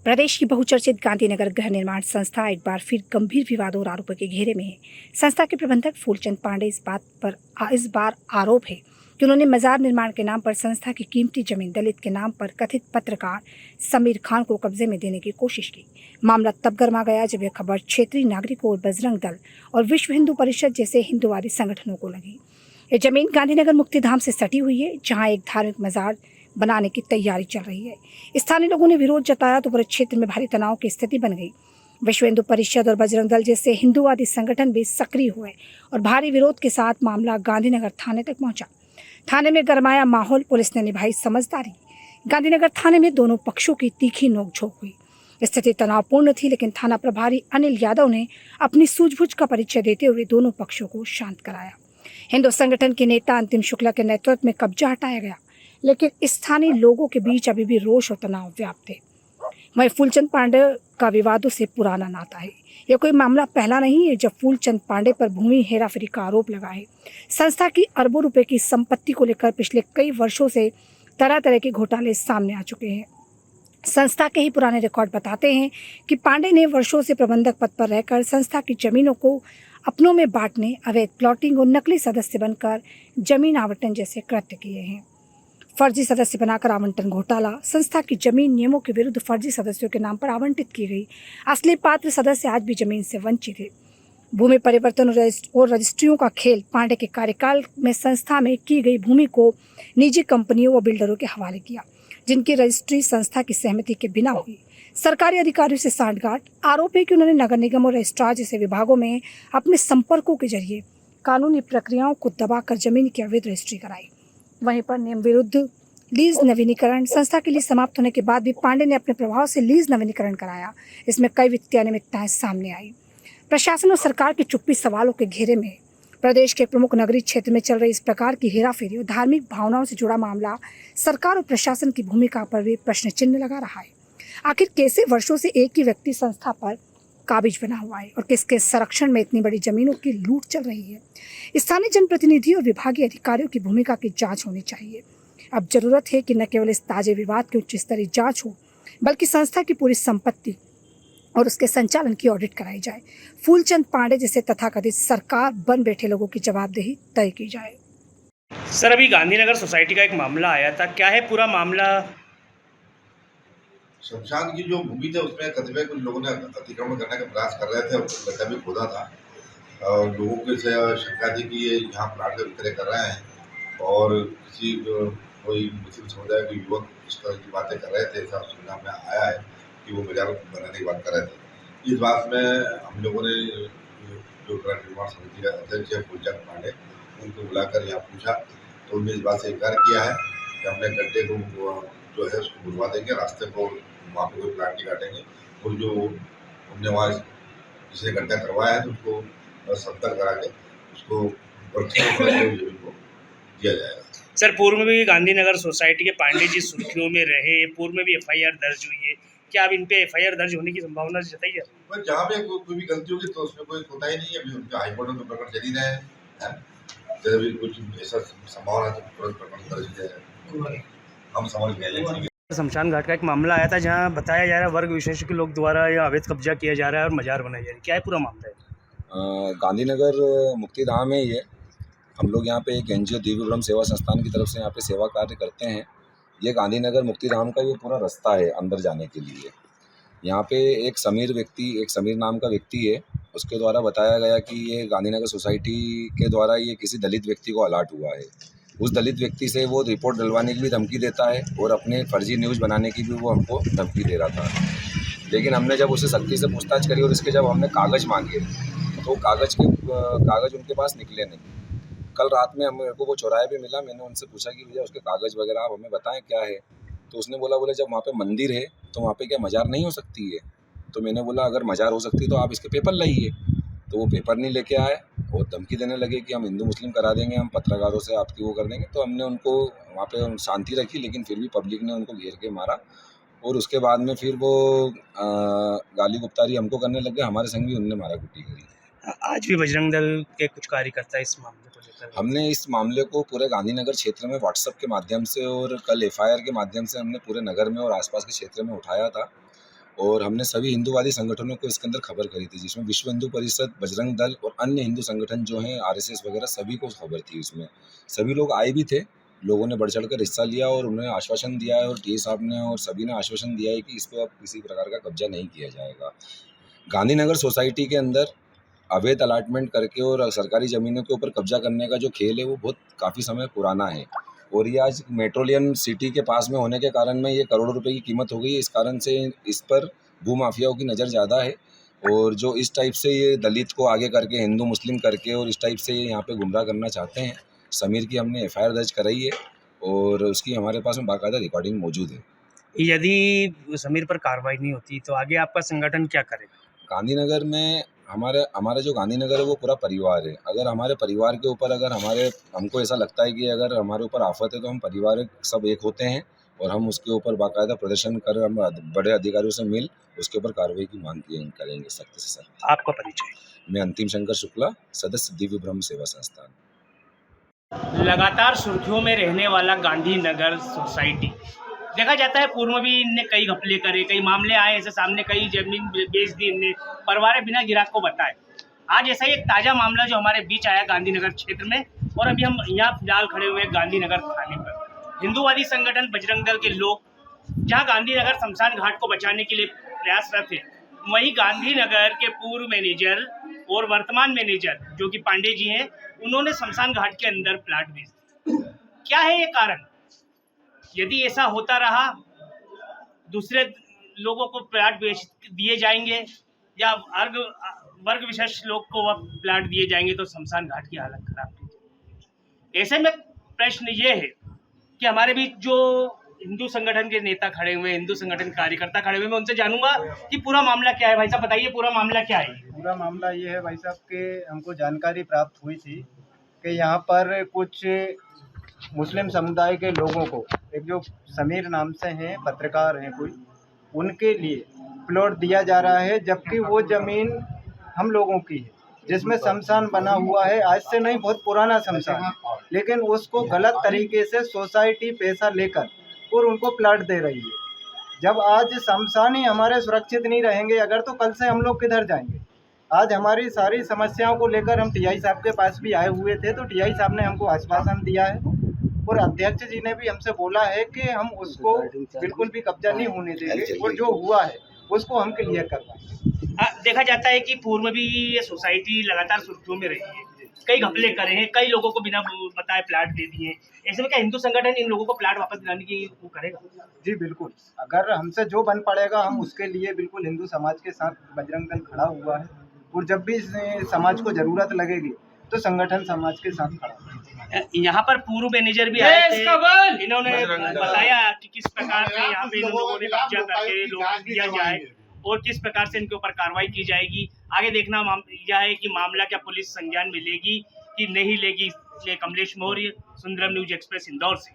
प्रदेश की बहुचर्चित गांधीनगर गृह निर्माण संस्था एक बार फिर गंभीर विवादों और आरोपों के घेरे में है। संस्था के प्रबंधक फूलचंद पांडे इस बार आरोप है कि उन्होंने मजार निर्माण के नाम पर संस्था की कीमती जमीन दलित के नाम पर कथित पत्रकार समीर खान को कब्जे में देने की कोशिश की। मामला तब गर्मा गया जब यह खबर क्षेत्रीय नागरिकों और बजरंग दल और विश्व हिंदू परिषद जैसे हिंदूवादी संगठनों को लगी। यह जमीन गांधीनगर मुक्तिधाम से सटी हुई है, जहां एक धार्मिक मजार बनाने की तैयारी चल रही है। स्थानीय लोगों ने विरोध जताया तो पूरे क्षेत्र में भारी तनाव की स्थिति बन गई। विश्व हिंदू परिषद और बजरंग दल जैसे हिंदूवादी संगठन भी सक्रिय हुए और भारी विरोध के साथ मामला गांधीनगर थाने तक पहुंचा। थाने में गरमाया माहौल, पुलिस ने निभाई समझदारी। गांधीनगर थाने में दोनों पक्षों की तीखी नोकझोंक हुई। स्थिति तनावपूर्ण थी, लेकिन थाना प्रभारी अनिल यादव ने अपनी सूझबूझ का परिचय देते हुए दोनों पक्षों को शांत कराया। हिंदू संगठन के नेता अंतिम शुक्ला के नेतृत्व में कब्जा हटाया गया, लेकिन स्थानीय लोगों के बीच अभी भी रोष और तनाव व्याप्त है। वहीं फूलचंद पांडे का विवादों से पुराना नाता है। यह कोई मामला पहला नहीं है जब फूलचंद पांडे पर भूमि हेराफेरी का आरोप लगा है। संस्था की अरबों रुपए की संपत्ति को लेकर पिछले कई वर्षों से तरह तरह के घोटाले सामने आ चुके हैं। संस्था के ही पुराने रिकॉर्ड बताते हैं कि पांडे ने वर्षों से प्रबंधक पद पर रहकर संस्था की जमीनों को अपनों में बांटने, अवैध प्लॉटिंग और नकली सदस्य बनकर जमीन आवंटन जैसे कृत्य किए हैं। फर्जी सदस्य बनाकर आवंटन घोटाला, संस्था की जमीन नियमों के विरुद्ध फर्जी सदस्यों के नाम पर आवंटित की गई। असली पात्र सदस्य आज भी जमीन से वंचित है। भूमि परिवर्तन और रजिस्ट्रियों का खेल। पांडे के कार्यकाल में संस्था में की गई भूमि को निजी कंपनियों व बिल्डरों के हवाले किया, जिनकी रजिस्ट्री संस्था की सहमति के बिना हुई। सरकारी अधिकारियों से सांठगांठ। आरोप है कि उन्होंने नगर निगम और रजिस्ट्रार जैसे विभागों में अपने संपर्कों के जरिए कानूनी प्रक्रियाओं को दबाकर जमीन की अवैध रजिस्ट्री कराई। वहीं पर नियम विरुद्ध लीज नवीनीकरण। संस्था की लीज समाप्त होने के बाद भी पांडे ने अपने प्रभाव से लीज नवीनीकरण कराया। इसमें कई वित्तीय अनियमितताएं सामने आई। प्रशासन और सरकार की चुप्पी सवालों के घेरे में। प्रदेश के प्रमुख नगरीय क्षेत्र में चल रही इस प्रकार की हेराफेरी और धार्मिक भावनाओं से जुड़ा मामला सरकार और प्रशासन की भूमिका पर भी प्रश्न चिन्ह लगा रहा है। आखिर कैसे वर्षों से एक ही व्यक्ति संस्था पर काबिज बना हुआ है और किसके संरक्षण में इतनी बड़ी जमीनों की लूट चल रही है? स्थानीय जनप्रतिनिधि और विभागीय अधिकारियों की भूमिका की जांच होनी चाहिए। अब जरूरत है कि न केवल इस ताजे विवाद की उच्च स्तरीय जांच हो, बल्कि संस्था की पूरी संपत्ति और उसके संचालन की ऑडिट कराई जाए। फूलचंद पांडे जैसे तथाकथित सरकार बन बैठे लोगों की जवाबदेही तय की जाए। सर, अभी गांधीनगर सोसाइटी का एक मामला आया था, क्या है पूरा मामला? शमशान की जो भूमि थी उसमें कस्बे कुछ लोगों ने अतिक्रमण करने का प्रयास कर रहे थे और गड्ढा भी खोदा था और लोगों की शंका थी कि ये यहाँ प्लाट का विक्रय कर रहे हैं और किसी कोई मुस्लिम समुदाय के युवक इस तरह की बातें कर रहे थे। ऐसा सुनने में आया है कि वो बाजार बनाने की बात कर रहे थे। इस बात में हम लोगों ने जो गृह निर्माण समिति का अध्यक्ष है फूलचंद पांडे, उनको बुलाकर यहाँ पूछा तो उन्होंने इस बात से इनकार किया है कि अपने गड्ढे को जो है उसको बुलवा देंगे, रास्ते को वहाँ पे कोई प्लाट नहीं काटेंगे और जो हमने वहाँ किसी ने गड्ढा करवाया है तो उसको समतल करा के उसको जमीन को दिया जाएगा। सर, पूर्व में भी गांधीनगर सोसाइटी के पांडे जी सुर्खियों में रहे, पूर्व में भी एफआईआर दर्ज हुई है, क्या अब इन पे एफआईआर दर्ज होने की संभावना जताई है? बस जहाँ पे कोई भी गलती होगी तो उसमें कोई होता ही नहीं है। अभी उनके हाईकोर्ट में तो प्रकरण चल ही रहे हैं। जब भी कुछ ऐसा संभावना है तो तुरंत प्रकरण दर्ज किया जाए, हम समझ गए। शमशान घाट का एक मामला आया था जहां बताया जा रहा है वर्ग विशेष के लोग द्वारा यहाँ अवैध कब्जा किया जा रहा है और मजार बनाई जा रही है, क्या है पूरा मामला है? गांधीनगर मुक्तिधाम है ये। हम लोग यहाँ पे एक एनजीओ दिव्य ब्रह्म सेवा संस्थान की तरफ से यहाँ पे सेवा कार्य करते हैं। ये गांधीनगर मुक्तिधाम का ये पूरा रास्ता है अंदर जाने के लिए। यहाँ पे एक समीर नाम का व्यक्ति है, उसके द्वारा बताया गया कि ये गांधीनगर सोसाइटी के द्वारा ये किसी दलित व्यक्ति को अलाट हुआ है। उस दलित व्यक्ति से वो रिपोर्ट डलवाने की भी धमकी देता है और अपने फर्जी न्यूज़ बनाने की भी वो हमको धमकी दे रहा था। लेकिन हमने जब उससे सख्ती से पूछताछ करी और इसके जब हमने कागज़ मांगे तो कागज़ उनके पास निकले नहीं। कल रात में मेरे को वो चौराहे पे मिला, मैंने उनसे पूछा कि भैया उसके कागज़ वगैरह आप हमें बताएं क्या है। तो उसने बोले जब वहाँ पे मंदिर है तो वहाँ पे क्या मजार नहीं हो सकती है? तो मैंने बोला अगर मजार हो सकती है तो आप इसके पेपर लाइए। तो वो पेपर नहीं लेके आए और धमकी देने लगे कि हम हिंदू मुस्लिम करा देंगे, हम पत्रकारों से आपकी वो कर देंगे। तो हमने उनको वहाँ पे शांति रखी, लेकिन फिर भी पब्लिक ने उनको घेर के मारा और उसके बाद में फिर वो गाली गुप्तारी हमको करने लगे। हमारे संग भी उनने मारा कुटी करी। आज भी बजरंग दल के कुछ कार्यकर्ता इस मामले को लेकर हमने इस मामले को पूरे गांधीनगर क्षेत्र में व्हाट्सएप के माध्यम से और कल एफआईआर के माध्यम से हमने पूरे नगर में और आसपास के क्षेत्र में उठाया था और हमने सभी हिंदूवादी संगठनों को इसके अंदर खबर करी थी, जिसमें विश्व हिंदू परिषद, बजरंग दल और अन्य हिंदू संगठन जो हैं आरएसएस वगैरह सभी को खबर थी। इसमें सभी लोग आए भी थे, लोगों ने बढ़ चढ़ कर हिस्सा लिया और उन्होंने आश्वासन दिया है और टी साहब ने और सभी ने आश्वासन दिया है कि इस पर अब किसी प्रकार का कब्जा नहीं किया जाएगा। गांधीनगर सोसाइटी के अंदर अवैध अलाटमेंट करके और सरकारी ज़मीनों के ऊपर कब्जा करने का जो खेल है वो बहुत काफ़ी समय पुराना है और ये आज मेट्रोलियन सिटी के पास में होने के कारण में ये करोड़ों रुपए की कीमत हो गई है। इस कारण से इस पर भूमाफियाओं की नज़र ज़्यादा है और जो इस टाइप से ये दलित को आगे करके हिंदू मुस्लिम करके और इस टाइप से ये यहाँ पे गुमराह करना चाहते हैं। समीर की हमने एफआईआर दर्ज कराई है और उसकी हमारे पास में बाकायदा रिकॉर्डिंग मौजूद है। यदि समीर पर कार्रवाई नहीं होती तो आगे आपका संगठन क्या करेगा? गांधीनगर में हमारा जो गांधीनगर है वो पूरा परिवार है। अगर हमारे परिवार के ऊपर हमको ऐसा लगता है कि अगर हमारे ऊपर आफत है तो हम परिवार सब एक होते हैं और हम उसके ऊपर बाकायदा प्रदर्शन कर हम बड़े अधिकारियों से मिल उसके ऊपर कार्रवाई की मांग करेंगे सख्त से सख्त। आपका परिचय? मैं अंतिम शंकर शुक्ला, सदस्य दिव्य ब्रह्म सेवा संस्थान। लगातार सुर्खियों में रहने वाला गांधीनगर सोसाइटी, देखा जाता है पूर्व में भी इनने कई घपले करे, कई मामले आए ऐसे सामने, कई जमीन बेच दी इनने, परवारे बिना गिराक को बताए। आज ऐसा ही एक ताज़ा मामला जो हमारे बीच आया गांधीनगर क्षेत्र में और अभी हम यहाँ फिलहाल खड़े हुए हैं गांधीनगर थाने पर। हिंदूवादी संगठन बजरंग दल के लोग जहाँ गांधीनगर शमशान घाट को बचाने के लिए प्रयासरत थे, वहीं गांधीनगर के पूर्व मैनेजर और वर्तमान मैनेजर जो कि पांडे जी हैं, उन्होंने शमशान घाट के अंदर प्लाट बेच दिया। क्या है ये कारण? यदि ऐसा होता रहा, दूसरे लोगों को प्लाट बेच दिए जाएंगे या वर्ग विशेष लोग को वह प्लाट दिए जाएंगे तो शमशान घाट की हालत खराब थी। ऐसे में प्रश्न ये है कि हमारे बीच जो हिंदू संगठन के नेता खड़े हुए, हिंदू संगठन के कार्यकर्ता खड़े हुए, मैं उनसे जानूंगा कि पूरा मामला क्या है। भाई साहब बताइए, पूरा मामला क्या है? पूरा मामला ये है भाई साहब के हमको जानकारी प्राप्त हुई थी कि यहाँ पर कुछ मुस्लिम समुदाय के लोगों को, एक जो समीर नाम से हैं, पत्रकार हैं कोई, उनके लिए प्लॉट दिया जा रहा है, जबकि वो ज़मीन हम लोगों की है, जिसमें शमशान बना हुआ है। आज से नहीं, बहुत पुराना शमशान है, लेकिन उसको गलत तरीके से सोसाइटी पैसा लेकर और उनको प्लाट दे रही है। जब आज शमशान ही हमारे सुरक्षित नहीं रहेंगे अगर, तो कल से हम लोग किधर जाएंगे? आज हमारी सारी समस्याओं को लेकर हम टीआई साहब के पास भी आए हुए थे, तो टीआई साहब ने हमको आश्वासन दिया है और अध्यक्ष जी ने भी हमसे बोला है कि हम उसको बिल्कुल भी कब्जा नहीं होने देंगे और जो हुआ है उसको हम क्लियर करवाएंगे। देखा जाता है कि पूर्व में भी ये सोसाइटी लगातार सुर्खियों में रही है, कई घपले करे हैं, कई लोगों को बिना बताए प्लाट दे दिए। ऐसे में क्या हिंदू संगठन इन लोगों को प्लाट वापस दिलाने की वो करेगा? जी बिल्कुल, अगर हमसे जो बन पड़ेगा हम उसके लिए बिल्कुल हिंदू समाज के साथ बजरंग दल खड़ा हुआ है और जब भी समाज को ज़रूरत लगेगी तो संगठन समाज के साथ खड़ा है। यहाँ पर पूर्व मैनेजर भी आए थे, इन्होंने बताया कि किस प्रकार से यहाँ पे इन लोगों ने कब्जा करके लोग दिया जाए और किस प्रकार से इनके ऊपर कार्रवाई की जाएगी। आगे देखना यह है कि मामला क्या पुलिस संज्ञान में लेगी कि नहीं लेगी। कमलेश मौर्य, सुंदरम न्यूज एक्सप्रेस, इंदौर से।